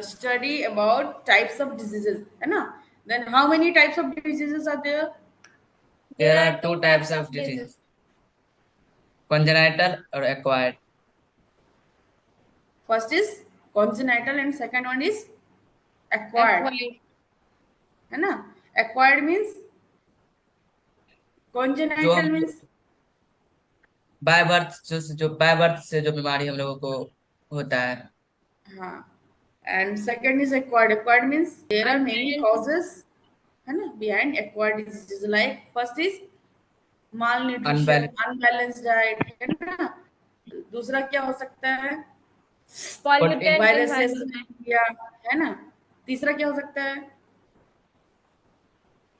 study about types of diseases, है ना? Then how many types of diseases are there? There are two types of disease, congenital or acquired. First is congenital and second one is acquired, है ना? Acquired means, जो congenital हम means, by birth जो by birth से जो बीमारी हम लोगों को होता है. हाँ. And second is acquired. Acquired means there are many causes, है ना, behind acquired diseases. Like first is malnutrition, unbalance unbalanced diet, है ना? दूसरा क्या हो सकता है? pollutant viruses, environment. या, है ना? तीसरा क्या हो सकता है?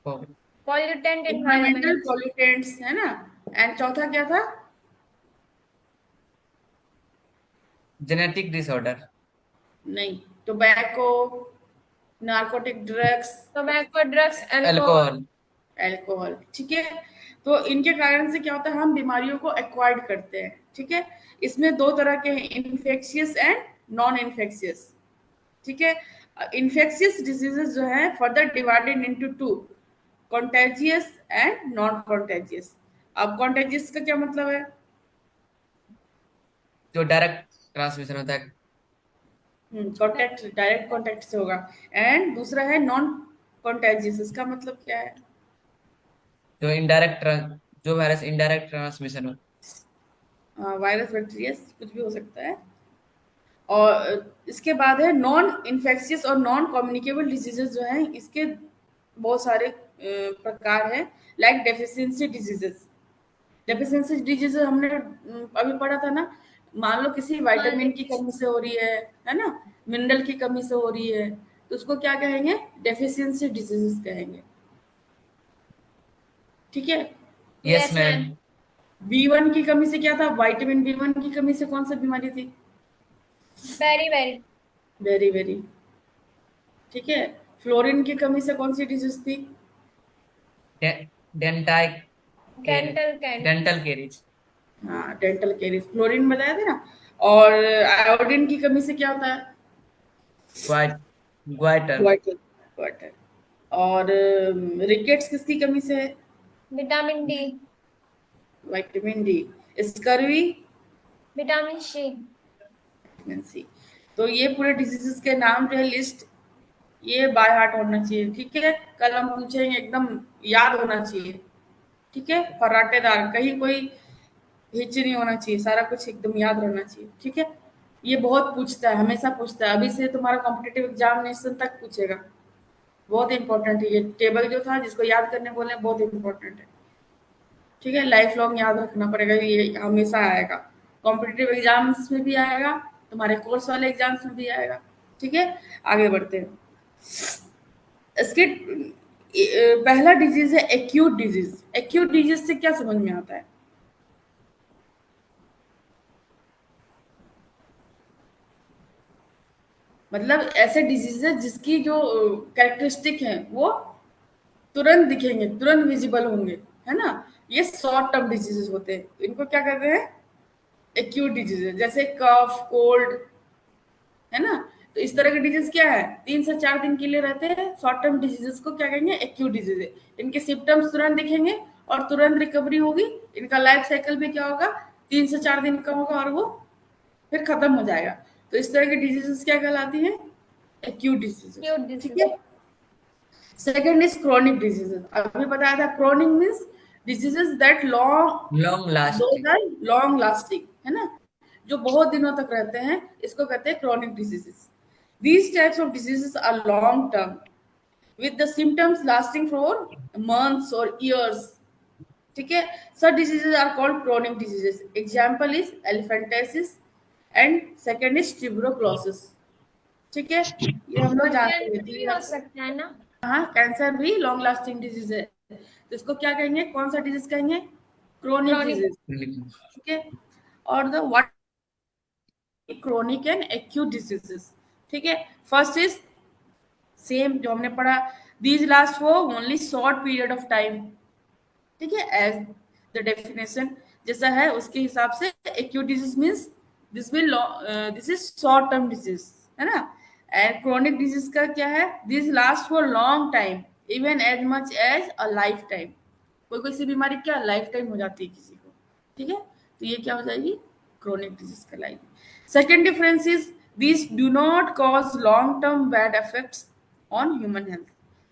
pollutant environmental environment. पॉल्यूटेंट्स, है ना? एंड चौथा क्या था? Genetic disorder. नहीं, tobacco, narcotic drugs, Tobacco, drugs, alcohol. Alcohol, ठीक है? तो इनके कारण से क्या होता है, हम बीमारियों को एक्वायर्ड करते हैं, ठीक है? इसमें दो तरह के हैं, इन्फेक्शियस एंड नॉन इन्फेक्शियस, ठीक है? इन्फेक्शियस डिजीजेस जो है further divided into two, contagious and non contagious. अब कॉन्टेजियस का क्या मतलब है? जो डायरेक्ट ट्रांसमिशन होता है. कॉन्टेक्ट, डायरेक्ट कॉन्टेक्ट से होगा. एंड दूसरा है नॉन कॉन्टेजियस, इसका मतलब क्या है? जो इनडायरेक्ट जो वायरस इनडायरेक्ट ट्रांसमिशन हो. वायरस, बैक्टीरिया, कुछ भी हो सकता है. और इसके बाद है नॉन इन्फेक्शियस और नॉन कम्युनिकेबल डिजीजेस जो हैं, इसके बहुत सारे प्रकार हैं. Like deficiency diseases. Deficiency diseases हमने अभी पढ़ा था ना. मान लो किसी विटामिन की कमी से हो रही है ना? मिनरल की कमी से हो रही है, तो उसको क्या कहेंगे? डेफिशिएंसी डिजीजेस कहेंगे, ठीक है? Yes ma'am. B1 की कमी से क्या था? विटामिन B1 की कमी से कौन सा बीमारी थी? वेरी वेरी वेरी, ठीक है? फ्लोरीन की कमी से कौन सी डिजीज थी? डेंटाई डेंटल केरीज. हाँ, डेंटल केरीज. फ्लोरीन बताया था ना. और आयोडीन की कमी से क्या होता है? ग्वाइट ग्वाइटर. Water, water. और रिकेट्स किसकी कमी से है? Vitamin D. Vitamin D. Scurvy, vitamin C. Vitamin C. तो ये पूरे डिजीजेस के नाम जो है लिस्ट, ये बाय हार्ट होना चाहिए, ठीक है? कल हम पूछेंगे, एकदम याद होना चाहिए, ठीक है? फर्राटेदार, कहीं कोई हिच नहीं होना चाहिए, सारा कुछ एकदम याद रहना चाहिए, ठीक है? ये बहुत पूछता है, हमेशा पूछता है, अभी से तुम्हारा कॉम्पिटिटिव एग्जामिनेशन तक पूछेगा. बहुत इंपॉर्टेंट है ये टेबल जो था, जिसको याद करने बोले, बहुत इंपॉर्टेंट है, ठीक है? लाइफ लॉन्ग याद रखना पड़ेगा, ये हमेशा आएगा. कॉम्पिटिटिव एग्जाम्स में भी आएगा, तुम्हारे कोर्स वाले एग्जाम्स में भी आएगा, ठीक है? आगे बढ़ते हैं. इसके पहला डिजीज है एक्यूट डिजीज. एक्यूट डिजीज से क्या समझ में आता है? मतलब ऐसे डिजीज है जिसकी जो कैरेक्टरिस्टिक है वो तुरंत दिखेंगे, तुरंत विजिबल होंगे, है ना? ये शॉर्ट टर्म डिजीजेस होते हैं, इनको क्या कहते हैं? Acute diseases. जैसे कफ, कोल्ड, है ना? तो इस तरह के डिजीज क्या है, 3 से 4 दिन के लिए रहते हैं. शॉर्ट टर्म डिजीजेस को क्या कहेंगे? Acute disease. इनके सिम्टम्स तुरंत दिखेंगे और तुरंत रिकवरी होगी. इनका लाइफ साइकिल भी क्या होगा? 3 से 4 दिन का होगा और वो फिर खत्म हो जाएगा. तो इस तरह की डिजीजेस क्या कहलाती हैं? एक्यूट डिजीजेस, ठीक है? Second is chronic diseases. अभी बताया था, chronic means diseases that long, long lasting. Those are long lasting, है ना? जो बहुत दिनों तक रहते हैं, इसको कहते हैं chronic diseases. These types of diseases are long term with the symptoms lasting for months or years, ठीक है? Such diseases are called chronic diseases. Example is elephantiasis and second is tuberculosis, ठीक है? ये हम लोग जानते हैं. कैंसर भी हो सकता है ना. हाँ, कैंसर भी लॉन्ग लास्टिंग डिजीज है, तो इसको क्या कहेंगे? कौन सा डिजीज कहेंगे? Chronic chronic. डिजीज, ठीक है? और the what chronic and acute diseases, ठीक है? फर्स्ट इज सेम जो हमने पढ़ा, these last for only short period of time, ठीक है? एज द डेफिनेशन जैसा है उसके हिसाब से acute disease means this will, this is short term disease, है ना? एंड क्रोनिक डिजीज का क्या है, this last for long time even as much as a lifetime. कोई कोई सी बीमारी क्या लाइफ टाइम हो जाती है किसी को, ठीक है, तो ये क्या हो जाएगी, क्रोनिक डिजीज कहलाएगी। Second difference is this do not cause long term bad effects on human health.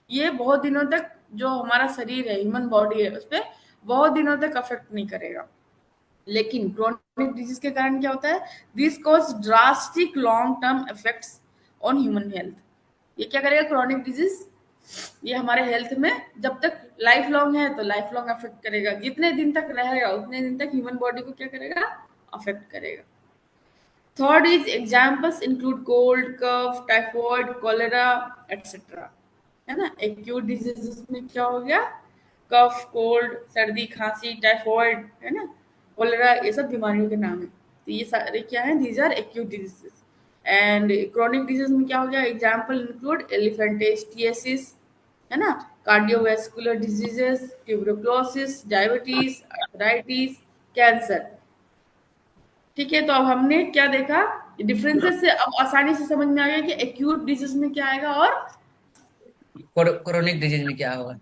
ये बहुत दिनों तक जो हमारा शरीर है, ह्यूमन बॉडी है, उस पर बहुत दिनों तक अफेक्ट नहीं करेगा। लेकिन क्रोनिक डिजीज के कारण क्या होता है, this cause drastic long term effects on human health. ये क्या करेगा क्रोनिक डिजीज, ये हमारे हेल्थ में जब तक लाइफ लॉन्ग है तो लाइफ लॉन्ग अफेक्ट करेगा, जितने दिन तक रहेगा उतने दिन तक ह्यूमन बॉडी को क्या करेगा, अफेक्ट करेगा। Third is examples include cold, cough, typhoid, cholera etcetera, है ना। एक्यूट डिजीजेस में क्या हो गया, कफ, कोल्ड, सर्दी, खांसी, टाइफॉइड, है ना, कोलेरा, ये सब बीमारियों के नाम है। तो ये सारे क्या है, these are acute diseases. And chronic disease में क्या हो गया, एग्जाम्पल इंक्लूड एलिफेंटियासिस, है ना, cardiovascular diseases, tuberculosis, diabetes, arthritis, cancer. ठीक है, तो अब हमने क्या देखा, डिफरेंसेस से अब आसानी से समझ में आ गया कि एक्यूट डिजीज में क्या आएगा और क्रोनिक डिजीज में क्या होगा।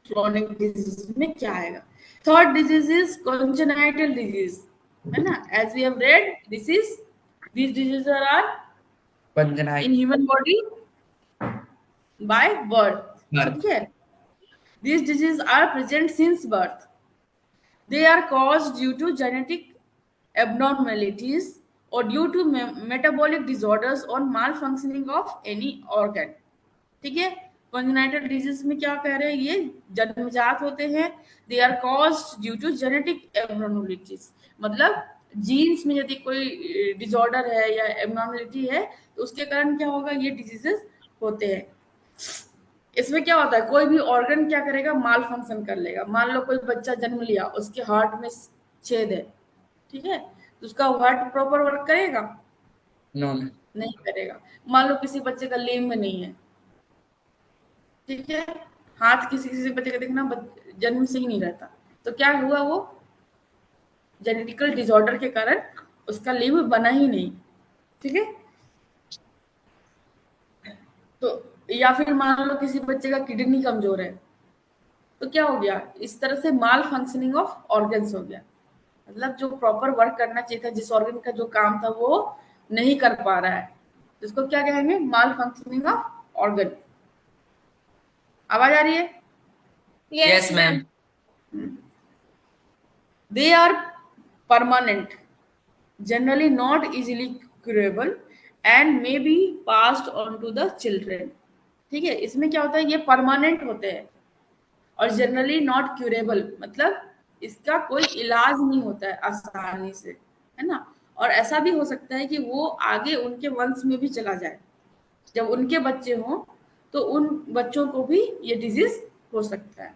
क्रोनिक डिजीज में क्या आएगा। Third disease is congenital disease, है ना, as we have read this is these diseases are congenital. in human body by birth, ठीक बर्थ। है। these diseases are present since birth, they are caused due to genetic abnormalities or due to metabolic disorders or malfunctioning of any organ, ठीक है। Congenital disease में क्या कह रहे हैं, ये जन्मजात होते हैं, they are caused due to genetic abnormalities, मतलब जीन्स में यदि कोई डिसऑर्डर है या एबनॉर्मलिटी है तो उसके कारण क्या होगा, ये डिजीजेस होते हैं। इसमें क्या होता है, कोई भी ऑर्गन क्या करेगा, माल फंक्शन कर लेगा। मान लो कोई बच्चा जन्म लिया, उसके हार्ट में छेद है, ठीक है, तो उसका हार्ट प्रॉपर वर्क करेगा, नो। नहीं करेगा। मान लो किसी बच्चे का लिम्ब नहीं है, ठीक है, हाथ किसी किसी बच्चे का देखना जन्म से ही नहीं रहता, तो क्या हुआ, वो जेनेटिकल डिसऑर्डर के कारण उसका लिम्ब बना ही नहीं, ठीक है। तो या फिर मान लो किसी बच्चे का किडनी कमजोर है, तो क्या हो गया, इस तरह से माल फंक्शनिंग ऑफ ऑर्गन्स हो गया, मतलब जो प्रॉपर वर्क करना चाहिए था, जिस ऑर्गन का जो काम था वो नहीं कर पा रहा है, जिसको क्या कहेंगे, माल फंक्शनिंग ऑफ ऑर्गन। आवाज आ रही है। Yes ma'am. They are permanent, generally not easily curable, and may be passed on to the children। ठीक है, इसमें क्या होता है, ये परमानेंट होते हैं और जनरली नॉट क्यूरेबल, मतलब इसका कोई इलाज नहीं होता है आसानी से, है ना। और ऐसा भी हो सकता है कि वो आगे उनके वंश में भी चला जाए, जब उनके बच्चे हों तो उन बच्चों को भी ये डिजीज हो सकता है,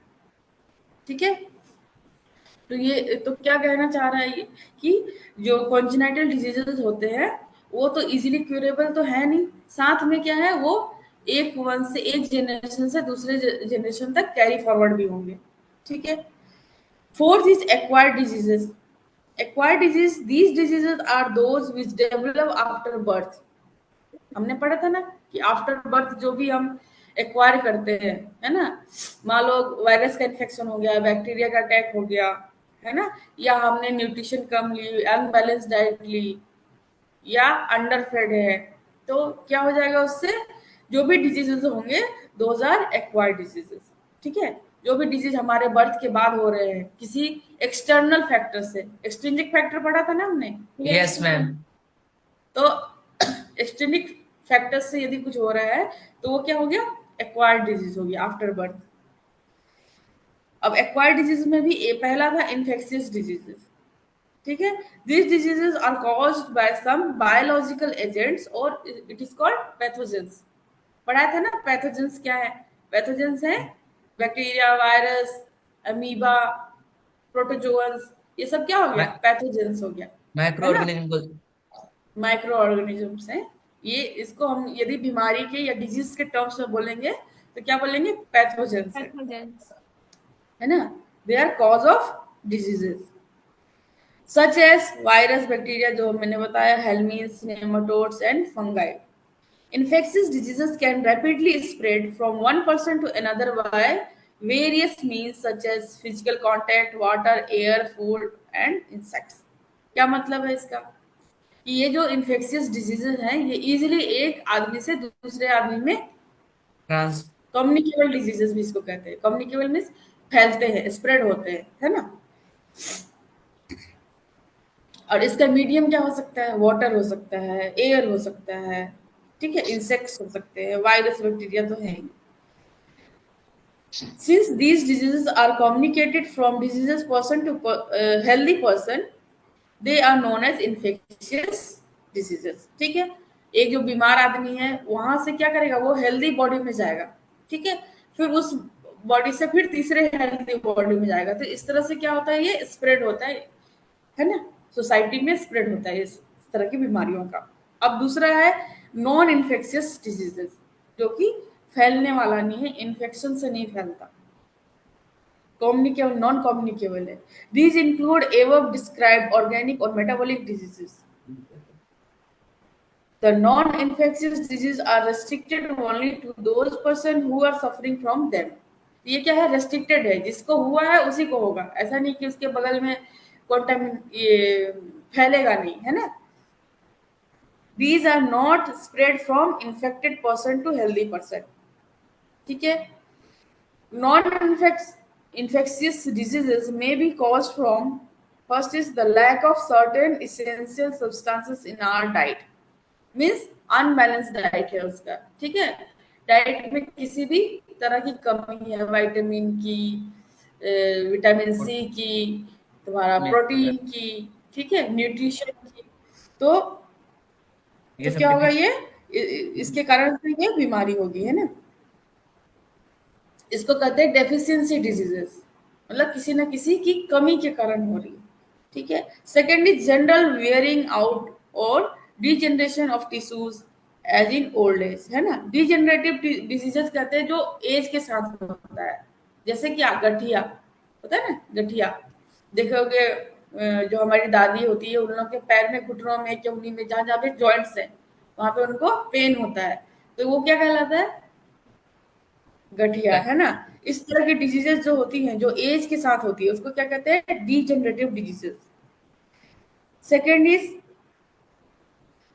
ठीक है। तो ये तो क्या कहना चाह रहा है ये, कि जो कॉन्जेनाइटल डिजीजेस होते हैं वो तो इजीली क्यूरेबल तो है नहीं, साथ में क्या है, वो एक वंश से, एक जनरेशन से दूसरे जनरेशन तक कैरी फॉरवर्ड भी होंगे, ठीक है। Fourth is acquired diseases. Acquired disease, these diseases are those which develop after birth. हमने पढ़ा था ना कि आफ्टर बर्थ जो भी हम एक्वायर करते हैं, है ना, मान लो वायरस का इन्फेक्शन हो गया, बैक्टीरिया का अटैक हो गया, है ना, या हमने न्यूट्रिशन कम ली, अनबैलेंस डाइट ली, या अंडर फेड है, तो क्या हो जाएगा उससे, जो भी डिजीजेस होंगे दोज आर एक्वायर्ड डिजीजेस, ठीक है। जो भी डिजीज हमारे बर्थ के बाद हो रहे हैं किसी एक्सटर्नल फैक्टर से, एक्सट्रिंसिक फैक्टर पढ़ा था ना हमने, यस मैम। तो एक्सट्रिनिक फैक्टर से यदि कुछ हो रहा है तो वो क्या हो गया, एक्वायर्ड डिजीज हो गया आफ्टर बर्थ। अब एक्वायर्ड डिजीज में भी पहला था इन्फेक्शियस डिजीजेस, ठीक है। these diseases are caused by some biological agents और it is called pathogens। पढ़ाया था ना पैथोजेंस क्या है, पैथोजेंस है बैक्टीरिया, वायरस, अमीबा, प्रोटोजोअन्स, ये सब क्या हो गया, पैथोजेंस हो गया, माइक्रो है ना, ऑर्गेनिज्म को। माइक्रो ऑर्गेनिजम्स हैं ये। इसको हम यदि बीमारी के या डिजीज के टर्म्स में बोलेंगे तो क्या बोलेंगे, पैथोजेंस है ना, they are cause of diseases such as virus, bacteria जो मैंने बताया, helminths, nematodes and fungi. Infectious diseases can rapidly spread from one person to another by various means such as physical contact, water, air, food and insects. क्या मतलब है इसका? कि ये जो इन्फेक्शियस डिजीजेज हैं ये इजीली एक आदमी से दूसरे आदमी में, ट्रांस कम्युनिकेबल डिजीजेस भी इसको कहते हैं। कम्युनिकेबल मीन्स फैलते हैं, स्प्रेड होते हैं, है ना। और इसका मीडियम क्या हो सकता है? वाटर हो सकता है, एयर हो सकता है, ठीक है, इंसेक्ट्स हो सकते हैं, वायरस बैक्टीरिया तो है ही। Since these diseases are communicated from diseases person to healthy person, they are known as infectious diseases। ठीक है, एक जो बीमार आदमी है वहां से क्या करेगा, वो हेल्दी बॉडी में जाएगा, ठीक है, फिर उस बॉडी से फिर तीसरे हेल्दी बॉडी में जाएगा, तो इस तरह से क्या होता है, ये स्प्रेड होता है ना, सोसाइटी में स्प्रेड होता है इस तरह की बीमारियों का। अब दूसरा है नॉन इन्फेक्शियस डिजीजेस, जो कि फैलने वाला नहीं है, इन्फेक्शन से नहीं फैलता, कम्युनिकेबल नॉन कम्युनिकेबल है। These include above describe organic और metabolic diseases. The non-infectious diseases are restricted only to those person who are suffering from them। ये क्या है? रेस्ट्रिक्टेड है, जिसको हुआ है उसी को होगा, ऐसा नहीं कि उसके बगल में कॉन्टामिन ये फैलेगा नहीं, है ना। These are not spread from infected person to healthy person। ठीक है, non-infectious diseases may be caused from, first is the lack of certain essential substances in our diet, means unbalance diet है उसका, ठीक है, डाइट में किसी भी तरह की कमी है, विटामिन की, विटामिन सी की, तुम्हारा प्रोटीन की, ठीक है, न्यूट्रिशन की, तो ये सब क्या होगा, डिफिक ये इसके कारण से ये बीमारी होगी, है ना। इसको कहते हैं डेफिशिएंसी डिजीजेस, मतलब किसी ना किसी की कमी के कारण हो रही है, ठीक है। Second is general wearing out और degeneration of tissues as in old age, है ना। डिजेनरेटिव डिजीजेस कहते हैं जो एज के साथ होता है, जैसे कि गठिया होता है ना, गठिया देखोगे, जो हमारी दादी होती है उन लोगों के पैर में, घुटनों में, चौनी में, जहां जहां पे जॉइंट्स है वहां पे उनको पेन होता है, तो वो क्या कहलाता है? गठिया, है ना। इस तरह की डिजीजेस जो होती हैं, जो एज के साथ होती है, उसको क्या कहते हैं? Degenerative diseases. Second is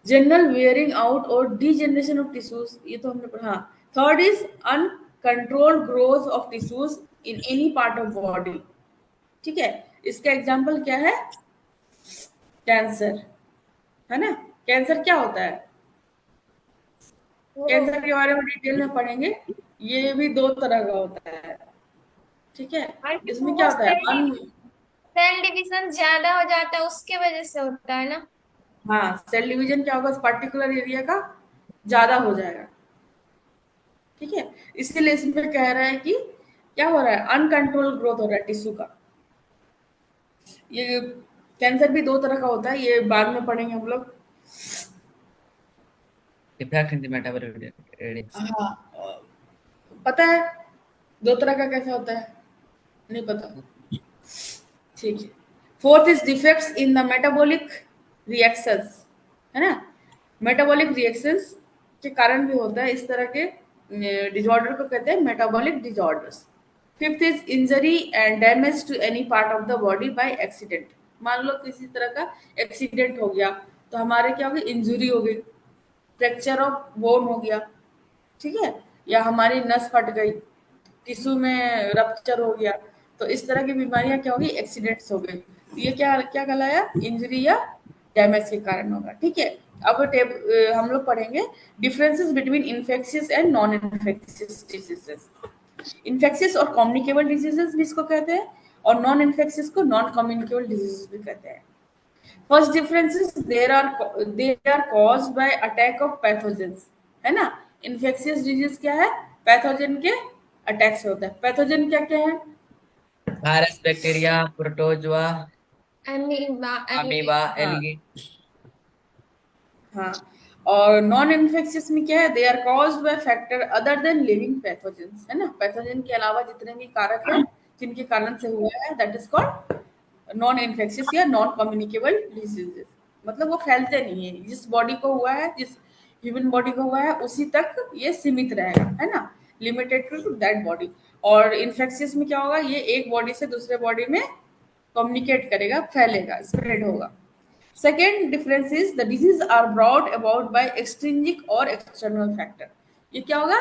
general wearing out और डीजेनरेशन ऑफ टिश्यूज, ये तो हमने पढ़ा। Third is uncontrolled growth of tissues in any part of body, ठीक है। इसका एग्जाम्पल क्या है? कैंसर, है ना। कैंसर क्या होता है? वो कैंसर के बारे में डिटेल में पढ़ेंगे। ये भी दो तरह का होता है, ठीक है। आंटी इसमें क्या वो होता है? सेल डिवीजन ज्यादा हो जाता है उसके वजह से होता है ना। हाँ, सेल डिवीजन क्या होगा, उस पर्टिकुलर एरिया का ज्यादा हो जाएगा, ठीक है। इसीलिए इसमें कह रहा है कि क्या हो रहा है, अनकंट्रोल ग्रोथ हो रहा है टिश्यू का। ये कैंसर भी दो तरह का होता है, ये बाद में पढ़ेंगे हम लोग। Effect in the metabolic. हाँ, पता है दो तरह का कैसा होता है? नहीं पता, ठीक है। Fourth is defects in the metabolic reactions, है ना। मेटाबॉलिक रिएक्शंस के कारण भी होता है इस तरह के डिसऑर्डर को कहते हैं metabolic disorders. Fifth is injury and damage to any part of the body by accident. मान लो किसी तरह का एक्सीडेंट हो गया तो हमारे क्या हो गई, इंजुरी हो गई, फ्रैक्चर ऑफ बोन हो गया, ठीक है, या हमारी नस फट गई, टिश्यू में रप्चर हो गया, तो इस तरह की बीमारियां क्या होगी, एक्सीडेंट्स हो गए, तो ये क्या क्या कहलाया, इंजरी या डैमेज के कारण होगा, ठीक है। अब हम लोग पढ़ेंगे differences between infectious and non infectious diseases. Infectious और कम्युनिकेबल डिजीजेस भी इसको कहते हैं, और नॉन इन्फेक्शियस को नॉन कम्युनिकेबल डिजीजेस भी कहते हैं। First difference is they are caused by attack of pathogens, है ना। इन्फेक्शियस डिजीज क्या है, पैथोजन के अटैक से होता है। पैथोजन क्या क्या है? Virus, bacteria, protozoa, amoeba amoeba, हाँ, एलगी। हाँ। और नॉन इन्फेक्शियस में क्या है, they are caused by factor other than living pathogens, है ना। पैथोजन के अलावा जितने भी कारक हैं जिनके कारण से हुआ है, that is called non infectious या नॉन कम्युनिकेबल डिजीजेस। मतलब वो फैलते नहीं है, जिस बॉडी को हुआ है, जिस ह्यूमन बॉडी को हुआ है उसी तक ये सीमित रहेगा, है ना, लिमिटेड टू दैट बॉडी। और इन्फेक्शियस में क्या होगा, ये एक बॉडी से दूसरे बॉडी में कम्युनिकेट करेगा, फैलेगा, स्प्रेड होगा। Second difference is the disease are brought about by extrinsic और एक्सटर्नल फैक्टर। ये क्या होगा,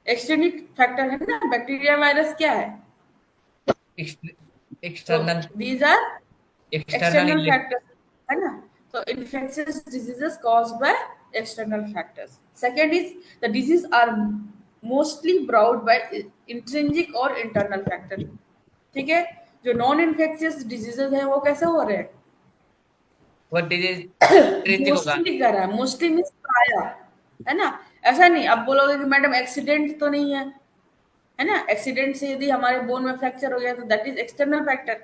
एक्सट्रिंसिक फैक्टर है ना, बैक्टीरिया वायरस क्या है, तो external these are external external factors, है ना। So infectious diseases caused by external factors. Second is the disease are mostly brought by intrinsic और internal factor। ठीक है, जो नॉन इन्फेक्शियस डिजीजेज है वो कैसे हो रहे हैं, वो डिजीज इंट्रिंसिक होगा। मोस्टली कर रहा है, मोस्टली मीन्स प्राय, है ना। ऐसा नहीं अब बोलोगे कि मैडम एक्सीडेंट तो नहीं है ना, एक्सीडेंट से यदि हमारे बोन में फ्रैक्चर हो गया तो दैट इज एक्सटर्नल फैक्टर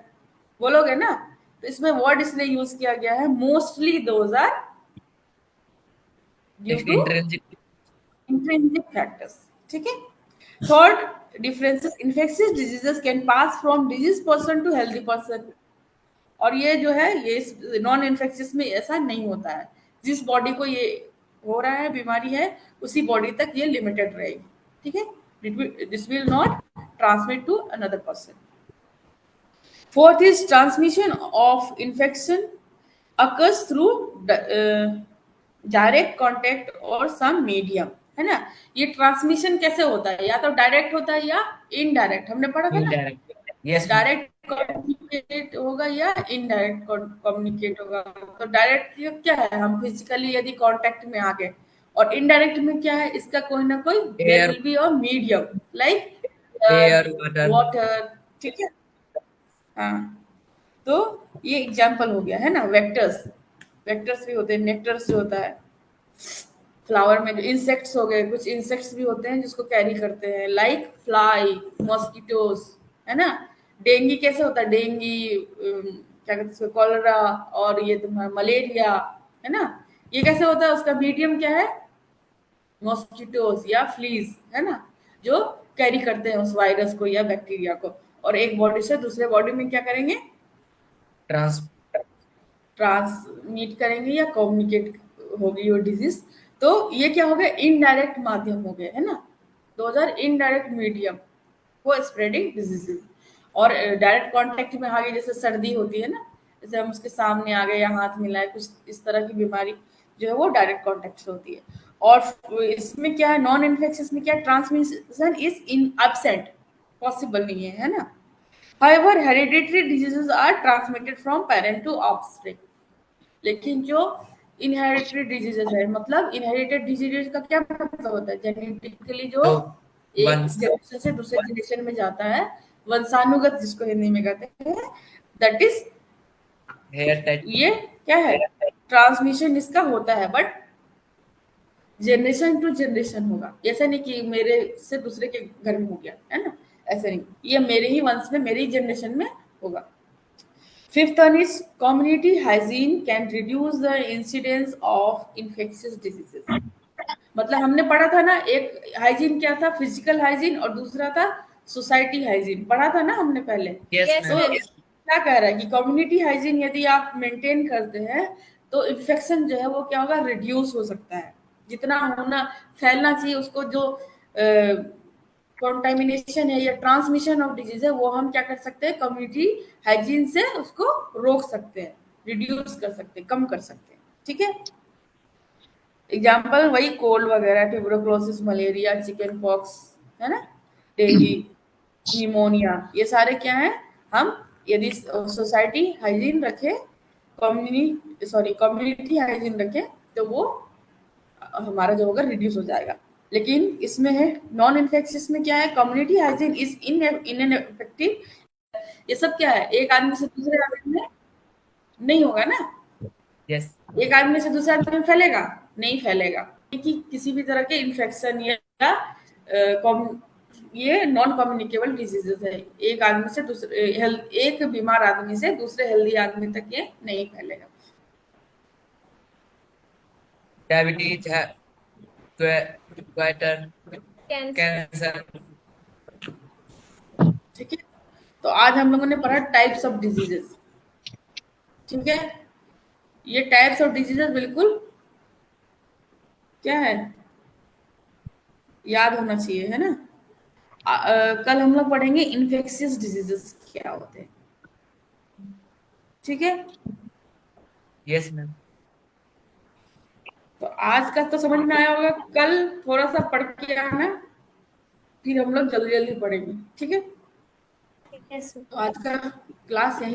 बोलोगे ना। तो इसमें वर्ड इसलिए यूज किया गया है mostly those are due to intrinsic intrinsic factors. ठीक है। Third differences, infectious diseases can pass from disease person to healthy person. और ये जो है ये नॉन इन्फेक्शियस में ऐसा नहीं होता है, जिस बॉडी को ये हो रहा है बीमारी है उसी बॉडी तक ये लिमिटेड रहेगी। ठीक है, this will not transmit to another person. Fourth is transmission of infection occurs through direct contact or some medium, है ना। ये ट्रांसमिशन कैसे होता है, या तो डायरेक्ट होता है या इनडायरेक्ट, हमने पढ़ा था ना, इनडायरेक्ट। यस डायरेक्ट कम्युनिकेट होगा या इनडायरेक्ट कम्युनिकेट होगा। तो डायरेक्ट क्या है, हम फिजिकली यदि कांटेक्ट में आ गए, और इनडायरेक्ट में क्या है, इसका कोई ना कोई there will be a medium like air water. Water. ठीक है, हाँ, तो ये एग्जाम्पल हो गया, है ना। वेक्टर्स, वेक्टर्स भी होते हैं, नेक्टर्स जो होता है फ्लावर में, जो इंसेक्ट्स हो गए, कुछ इंसेक्ट्स भी होते हैं जिसको कैरी करते हैं, लाइक फ्लाई, मॉस्किटोस, है ना। डेंगी कैसे होता है, डेंगी क्या कहते हैं, कॉलरा, और ये तुम्हारा मलेरिया, है ना। ये कैसे होता है, उसका मीडियम क्या है, मॉस्किटोस या फ्लीज, है ना, जो कैरी करते हैं उस वायरस को या बैक्टीरिया को, और एक बॉडी से दूसरे बॉडी में क्या करेंगे, ट्रांस ट्रांसमिट करेंगे या कम्युनिकेट होगी वो डिजीज। तो ये क्या हो गया, इनडायरेक्ट माध्यम हो गए, है ना, 2000 इनडायरेक्ट मीडियम वो स्प्रेडिंग डिजीजेस। और डायरेक्ट कांटेक्ट में आ गए, जैसे सर्दी होती है ना, जैसे हम उसके सामने आ गए या हाथ मिलाए, कुछ इस तरह की बीमारी जो है वो डायरेक्ट कांटेक्ट से होती है। और इसमें क्या है, नॉन इन्फेक्शियस में क्या, transmission is in absent, possible नहीं है ना। However, hereditary diseases are transmitted from parent to offspring. लेकिन जो इनहेरिटरी डिजीजेज है, मतलब इनहेरिटेड डिजीजेज का क्या मतलब होता है, जेनेटिकली जो तो एक वंश जनरेशन से दूसरे जनरेशन में जाता है, वंशानुगत जिसको हिंदी में कहते हैं, दैट इज, हेयर टाइप। ये क्या है, ट्रांसमिशन इसका होता है, बट जनरेशन टू जनरेशन होगा। ऐसा नहीं कि मेरे से दूसरे के घर में हो गया, है ना, ऐसा नहीं, ये मेरे ही वंश में, मेरी जनरेशन में होगा। Fifth one is community hygiene can reduce the incidence of infectious diseases. मतलब हमने पढ़ा था ना, एक हाइजीन क्या था, फिजिकल हाइजीन, और दूसरा था सोसाइटी हाइजीन, पढ़ा था ना हमने पहले। यस Yes, तो मैम। yes. क्या कह रहा है कि कम्युनिटी हाइजीन यदि आप मेंटेन करते हैं तो इन्फेक्शन जो है वो क्या होगा, रिड्यूस हो सकता है। जितना होना फैलना चाहिए उसको, जो कॉन्टामिनेशन है या ट्रांसमिशन ऑफ डिजीज है, वो हम क्या कर सकते हैं, कम्युनिटी हाइजीन से उसको रोक सकते हैं, रिड्यूस कर सकते हैं, कम कर सकते हैं। ठीक है, एग्जाम्पल वही कोल्ड वगैरह, ट्यूबरकुलोसिस, मलेरिया, चिकन पॉक्स, है ना, डेंगी, निमोनिया, ये सारे क्या हैं, हम यदि सोसाइटी हाइजीन रखे, कम्युनिटी हाइजीन रखे, तो वो हमारा जो होगा रिड्यूस हो जाएगा। लेकिन इसमें है नॉन इन्फेक्शियस में क्या है, कम्युनिटी हाइजीन इज इनएफेक्टिव। ये सब क्या है, एक आदमी से दूसरे आदमी में नहीं होगा ना, यस एक आदमी से दूसरे आदमी में फैलेगा, नहीं फैलेगा, कि किसी भी तरह के इन्फेक्शन या ये नॉन कम्युनिकेबल डिजीजेस है, एक आदमी से दूसरे एक बीमार आदमी से दूसरे हेल्दी आदमी तक ये नहीं फैलेगा। डायबिटीज है, क्वेटर, Cancer. कैंसर। ठीक है, तो आज हम लोगों ने पढ़ा टाइप्स ऑफ डिजीजेस। ठीक है, ये टाइप्स ऑफ डिजीजेस बिल्कुल क्या है, याद होना चाहिए, है ना। कल हम लोग पढ़ेंगे इन्फेक्शियस डिजीजेस क्या होते हैं, ठीक है। Yes ma'am. तो आज का तो समझ में आया होगा, कल थोड़ा सा पढ़ के आना, फिर हम लोग जल्दी जल्दी पढ़ेंगे, ठीक है। ठीक है सर। तो आज का क्लास यहीं